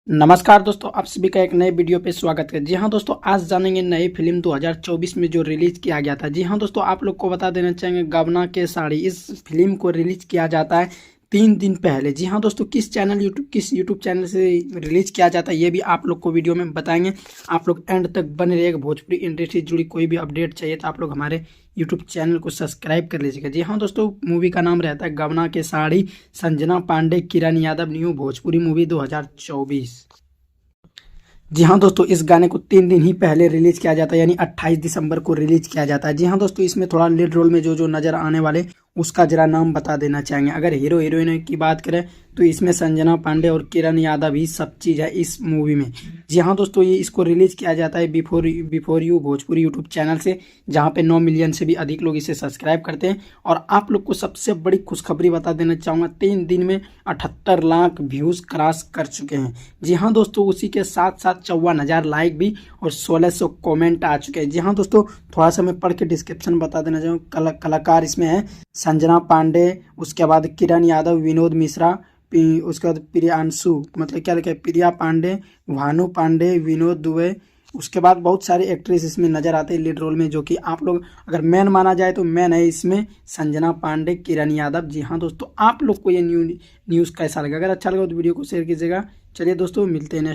नमस्कार दोस्तों, आप सभी का एक नए वीडियो पे स्वागत है। जी हाँ दोस्तों, आज जानेंगे नई फिल्म 2024 में जो रिलीज किया गया था। जी हाँ दोस्तों, आप लोग को बता देना चाहेंगे गबना के साड़ी इस फिल्म को रिलीज किया जाता है 3 दिन पहले। जी हाँ दोस्तों, किस यूट्यूब चैनल से रिलीज किया जाता है ये भी आप लोग को वीडियो में बताएंगे। आप लोग एंड तक बने रहिएगा। भोजपुरी इंडस्ट्री से जुड़ी कोई भी अपडेट चाहिए तो आप लोग हमारे यूट्यूब चैनल को सब्सक्राइब कर लीजिएगा। जी हाँ दोस्तों, मूवी का नाम रहता है गबना के साड़ी, संजना पांडे, किरण यादव, न्यू भोजपुरी मूवी 2024। जी हाँ दोस्तों, इस गाने को 3 दिन ही पहले रिलीज किया जाता है, यानी 28 दिसंबर को रिलीज किया जाता है। जी हाँ दोस्तों, इसमें थोड़ा लीड रोल में जो जो नजर आने वाले उसका जरा नाम बता देना चाहेंगे। अगर हीरो हीरोइन की बात करें तो इसमें संजना पांडे और किरण यादव ही सब चीज़ है इस मूवी में। जी हाँ दोस्तों, ये इसको रिलीज किया जाता है before you Bhojpuri YouTube channel से, जहाँ पे 9 मिलियन से भी अधिक लोग इसे सब्सक्राइब करते हैं। और आप लोग को सबसे बड़ी खुशखबरी बता देना चाहूँगा, 3 दिन में 78 लाख व्यूज़ क्रॉस कर चुके हैं। जी हाँ दोस्तों, उसी के साथ साथ 54,000 लाइक भी और 1600 कमेंट आ चुके हैं। जी हाँ दोस्तों, थोड़ा सा मैं पढ़ के डिस्क्रिप्शन बता देना चाहूँगा। कलाकार इसमें है संजना पांडे, उसके बाद किरण यादव, विनोद मिश्रा, उसके बाद प्रियांशु, मतलब क्या लिखा है, प्रिया पांडे, भानु पांडे, विनोद दुबे। उसके बाद बहुत सारे एक्ट्रेस इसमें नजर आते हैं लीड रोल में, जो कि आप लोग अगर मैन माना जाए तो मैन है इसमें संजना पांडे, किरण यादव। जी हाँ दोस्तों, आप लोग को ये न्यूज़ कैसा लगा? अगर अच्छा लगा तो वीडियो को शेयर कीजिएगा। चलिए दोस्तों, मिलते हैं नेक्स्ट